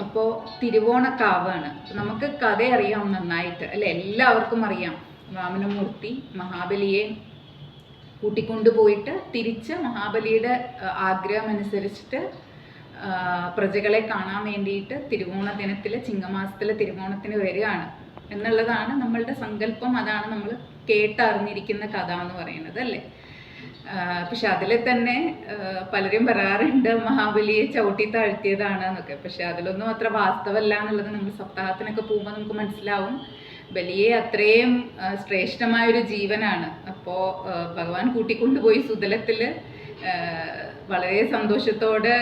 അപ്പോൾ തിരുവോണക്കാവാണ്. നമുക്ക് കഥ അറിയാം നന്നായിട്ട് അല്ലെ, എല്ലാവർക്കും അറിയാം. വാമനമൂർത്തി മഹാബലിയെ കൂട്ടിക്കൊണ്ടുപോയിട്ട് തിരിച്ച് മഹാബലിയുടെ ആഗ്രഹം അനുസരിച്ചിട്ട് പ്രജകളെ കാണാൻ വേണ്ടിയിട്ട് തിരുവോണ ദിനത്തിൽ ചിങ്ങമാസത്തിലെ തിരുവോണത്തിന് വരികയാണ് എന്നുള്ളതാണ് നമ്മളുടെ സങ്കല്പം. അതാണ് നമ്മൾ കേട്ടറിഞ്ഞിരിക്കുന്ന കഥ എന്ന് പറയുന്നത് അല്ലേ. പക്ഷെ അതിൽ തന്നെ പലരും പറയാറുണ്ട് മഹാബലിയെ ചവിട്ടി താഴ്ത്തിയതാണ് എന്നൊക്കെ. പക്ഷെ അതിലൊന്നും അത്ര വാസ്തവല്ല എന്നുള്ളത് നമ്മൾ സപ്താഹത്തിനൊക്കെ പോകുമ്പോൾ നമുക്ക് മനസ്സിലാവും. ബലിയെ അത്രയും ശ്രേഷ്ഠമായൊരു ജീവനാണ്. അപ്പോൾ ഭഗവാൻ കൂട്ടിക്കൊണ്ടുപോയി സുതലത്തിൽ വളരെ സന്തോഷത്തോടെ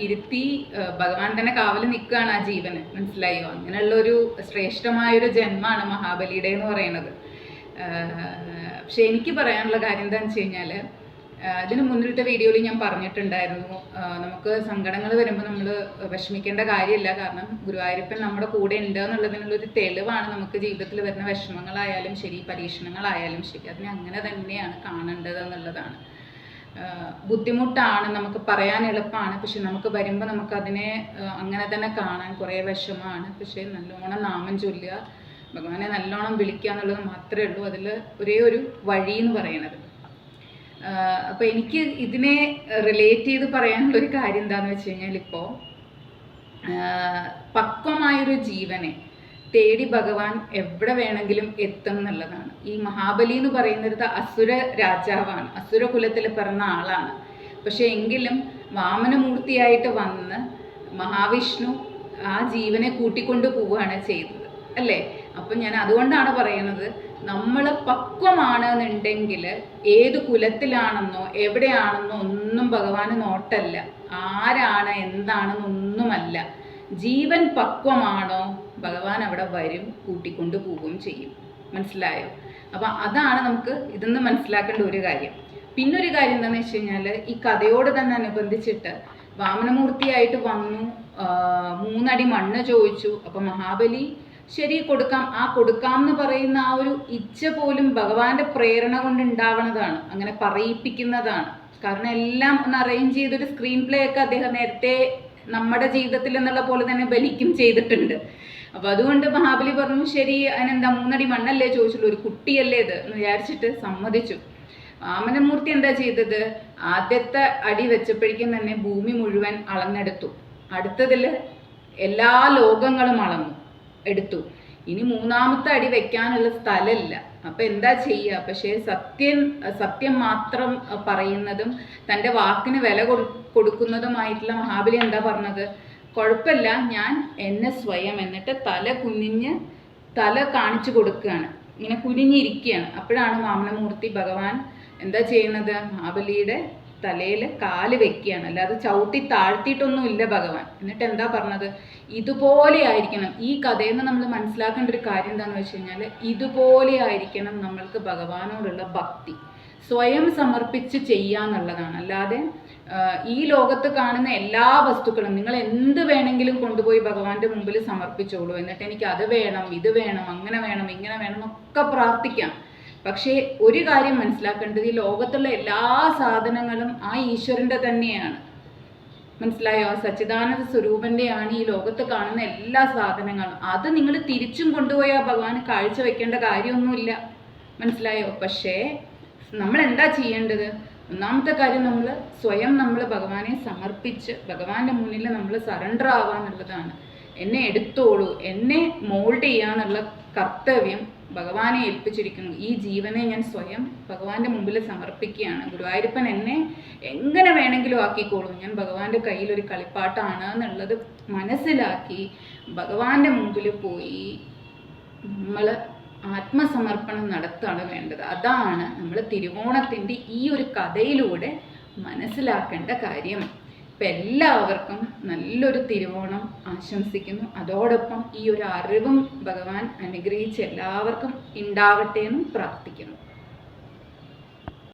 ഇരുത്തി ഭഗവാൻ തന്നെ കാവൽ നിൽക്കുകയാണ് ആ ജീവന്. മനസ്സിലായോ? അങ്ങനെയുള്ളൊരു ശ്രേഷ്ഠമായൊരു ജന്മമാണ് മഹാബലിയുടെ എന്ന് പറയുന്നത്. പക്ഷെ എനിക്ക് പറയാനുള്ള കാര്യം എന്താണെന്ന് വെച്ച് കഴിഞ്ഞാൽ, ഇതിന് മുന്നിലത്തെ വീഡിയോയിൽ ഞാൻ പറഞ്ഞിട്ടുണ്ടായിരുന്നു, നമുക്ക് സങ്കടങ്ങൾ വരുമ്പോൾ നമ്മൾ വിഷമിക്കേണ്ട കാര്യമില്ല. കാരണം ഗുരുവായൂരപ്പൻ നമ്മുടെ കൂടെ ഉണ്ട് എന്നുള്ളതിനുള്ളൊരു തെളിവാണ്. നമുക്ക് ജീവിതത്തിൽ വരുന്ന വിഷമങ്ങളായാലും ശരി, പരീക്ഷണങ്ങളായാലും ശരി, അതിനെ അങ്ങനെ തന്നെയാണ് കാണേണ്ടത് എന്നുള്ളതാണ്. ബുദ്ധിമുട്ടാണ്, നമുക്ക് പറയാൻ എളുപ്പമാണ്, പക്ഷെ നമുക്ക് വരുമ്പോൾ നമുക്കതിനെ അങ്ങനെ തന്നെ കാണാൻ കുറേ വിഷമമാണ്. പക്ഷേ നല്ലോണം നാമം ചൊല്ലുക, ഭഗവാനെ നല്ലോണം വിളിക്കുക എന്നുള്ളത് മാത്രമേ ഉള്ളൂ അതിൽ ഒരേ ഒരു വഴി എന്ന് പറയുന്നത്. അപ്പോൾ എനിക്ക് ഇതിനെ റിലേറ്റ് ചെയ്ത് പറയാനുള്ളൊരു കാര്യം എന്താണെന്ന് വെച്ച് കഴിഞ്ഞാൽ, ഇപ്പോൾ പക്വമായൊരു ജീവനെ തേടി ഭഗവാൻ എവിടെ വേണമെങ്കിലും എത്തും എന്നുള്ളതാണ്. ഈ മഹാബലി എന്ന് പറയുന്നത് അസുര രാജാവാണ്, അസുര കുലത്തിൽ പിറന്ന ആളാണ്. പക്ഷെ എങ്കിലും വാമനമൂർത്തിയായിട്ട് വന്ന് മഹാവിഷ്ണു ആ ജീവനെ കൂട്ടിക്കൊണ്ട് പോവുകയാണ് ചെയ്തത് അല്ലേ. അപ്പം ഞാൻ അതുകൊണ്ടാണ് പറയുന്നത്, നമ്മൾ പക്വമാണെന്നുണ്ടെങ്കിൽ ഏത് കുലത്തിലാണെന്നോ എവിടെയാണെന്നോ ഒന്നും ഭഗവാന് നോട്ടല്ല. ആരാണ് എന്താണെന്നൊന്നുമല്ല. ജീവൻ പക്വമാണോ ഭഗവാൻ അവിടെ വരും, കൂട്ടിക്കൊണ്ട് പോവുകയും ചെയ്യും. മനസ്സിലായോ? അപ്പം അതാണ് നമുക്ക് ഇതെന്ന് മനസ്സിലാക്കേണ്ട ഒരു കാര്യം. പിന്നൊരു കാര്യം എന്താണെന്ന് വെച്ച് കഴിഞ്ഞാൽ, ഈ കഥയോട് തന്നെ അനുബന്ധിച്ചിട്ട് വാമനമൂർത്തിയായിട്ട് വന്നു, 3 അടി മണ്ണ് ചോദിച്ചു. അപ്പം മഹാബലി ശരി കൊടുക്കാം, ആ കൊടുക്കാം എന്ന് പറയുന്ന ആ ഒരു ഇച്ഛ പോലും ഭഗവാന്റെ പ്രേരണ കൊണ്ട് ഉണ്ടാവണതാണ്, അങ്ങനെ പറയിപ്പിക്കുന്നതാണ്. കാരണം എല്ലാം ഒന്ന് അറേഞ്ച് ചെയ്തൊരു സ്ക്രീൻ പ്ലേ ഒക്കെ അദ്ദേഹം നേരത്തെ നമ്മുടെ ജീവിതത്തിൽ എന്നുള്ള പോലെ തന്നെ ബലിക്കും ചെയ്തിട്ടുണ്ട്. അപ്പോൾ അതുകൊണ്ട് മഹാബലി പറഞ്ഞു ശരി, അതിനെന്താ 3 അടി മണ്ണല്ലേ ചോദിച്ചുള്ളൂ, ഒരു കുട്ടിയല്ലേ ഇത് എന്ന് വിചാരിച്ചിട്ട് സമ്മതിച്ചു. വാമനമൂർത്തി എന്താ ചെയ്തത്, ആദ്യത്തെ അടി വെച്ചപ്പോഴേക്കും തന്നെ ഭൂമി മുഴുവൻ അളന്നെടുത്തു. അടുത്തതിൽ എല്ലാ ലോകങ്ങളും എടുത്തു. ഇനി 3ാമത്തെ അടി വെക്കാനുള്ള സ്ഥലമില്ല. അപ്പം എന്താ ചെയ്യുക? പക്ഷേ സത്യം മാത്രം പറയുന്നതും തൻ്റെ വാക്കിന് വില കൊടുക്കുന്നതുമായിട്ടുള്ള മഹാബലി എന്താ പറഞ്ഞത്, കുഴപ്പമില്ല, ഞാൻ എന്നെ സ്വയം, എന്നിട്ട് തല കാണിച്ചു കൊടുക്കുകയാണ്, ഇങ്ങനെ കുനിഞ്ഞിരിക്കുകയാണ്. അപ്പോഴാണ് വാമനമൂർത്തി ഭഗവാൻ എന്താ ചെയ്യുന്നത്, മഹാബലിയുടെ തലയിൽ കാല് വെക്കുകയാണ്, അല്ലാതെ ചവിട്ടി താഴ്ത്തിയിട്ടൊന്നുമില്ല ഭഗവാൻ. എന്നിട്ട് എന്താ പറഞ്ഞത്, ഇതുപോലെ ആയിരിക്കണം. ഈ കഥയിൽ നിന്ന് നമ്മൾ മനസ്സിലാക്കേണ്ട ഒരു കാര്യം എന്താണെന്ന് വെച്ച് കഴിഞ്ഞാൽ, ഇതുപോലെ ആയിരിക്കണം നമ്മൾക്ക് ഭഗവാനോടുള്ള ഭക്തി. സ്വയം സമർപ്പിച്ച് ചെയ്യാന്നുള്ളതാണ്. അല്ലാതെ ഈ ലോകത്ത് കാണുന്ന എല്ലാ വസ്തുക്കളും നിങ്ങൾ എന്ത് വേണമെങ്കിലും കൊണ്ടുപോയി ഭഗവാന്റെ മുമ്പിൽ സമർപ്പിച്ചോളൂ. എന്നിട്ട് എനിക്ക് അത് വേണം, ഇത് വേണം, അങ്ങനെ വേണം, ഇങ്ങനെ വേണം എന്നൊക്കെ പ്രാർത്ഥിക്കാം. പക്ഷേ ഒരു കാര്യം മനസ്സിലാക്കേണ്ടത്, ഈ ലോകത്തുള്ള എല്ലാ സാധനങ്ങളും ആ ഈശ്വരൻ്റെ തന്നെയാണ്. മനസ്സിലായോ? സച്ചിദാനന്ദ സ്വരൂപൻ്റെയാണ് ഈ ലോകത്ത് കാണുന്ന എല്ലാ സാധനങ്ങളും. അത് നിങ്ങൾ തിരിച്ചും കൊണ്ടുപോയി ആ ഭഗവാന് കാഴ്ച വെക്കേണ്ട കാര്യമൊന്നുമില്ല. മനസ്സിലായോ? പക്ഷേ നമ്മൾ എന്താ ചെയ്യേണ്ടത്, ഒന്നാമത്തെ കാര്യം നമ്മൾ ഭഗവാനെ സമർപ്പിച്ച് ഭഗവാന്റെ മുന്നിൽ നമ്മൾ സറണ്ടർ ആവാന്നുള്ളതാണ്. എന്നെ എടുത്തോളൂ, എന്നെ മോൾഡ് ചെയ്യാന്നുള്ള കർത്തവ്യം ഭഗവാനെ ഏൽപ്പിച്ചിരിക്കുന്നു. ഈ ജീവനെ ഞാൻ സ്വയം ഭഗവാന്റെ മുമ്പിൽ സമർപ്പിക്കുകയാണ്. ഗുരുവായൂരപ്പൻ എന്നെ എങ്ങനെ വേണമെങ്കിലും ആക്കിക്കോളൂ, ഞാൻ ഭഗവാന്റെ കയ്യിൽ ഒരു കളിപ്പാട്ടാണ് എന്നുള്ളത് മനസ്സിലാക്കി ഭഗവാന്റെ മുമ്പിൽ പോയി നമ്മൾ ആത്മസമർപ്പണം നടത്താണ് വേണ്ടത്. അതാണ് നമ്മൾ തിരുവോണത്തിൻ്റെ ഈ ഒരു കഥയിലൂടെ മനസ്സിലാക്കേണ്ട കാര്യം. അപ്പം എല്ലാവർക്കും നല്ലൊരു തിരുവോണം ആശംസിക്കുന്നു. അതോടൊപ്പം ഈ ഒരു അറിവും ഭഗവാൻ അനുഗ്രഹിച്ച് എല്ലാവർക്കും ഉണ്ടാവട്ടെ എന്നും പ്രാർത്ഥിക്കുന്നു.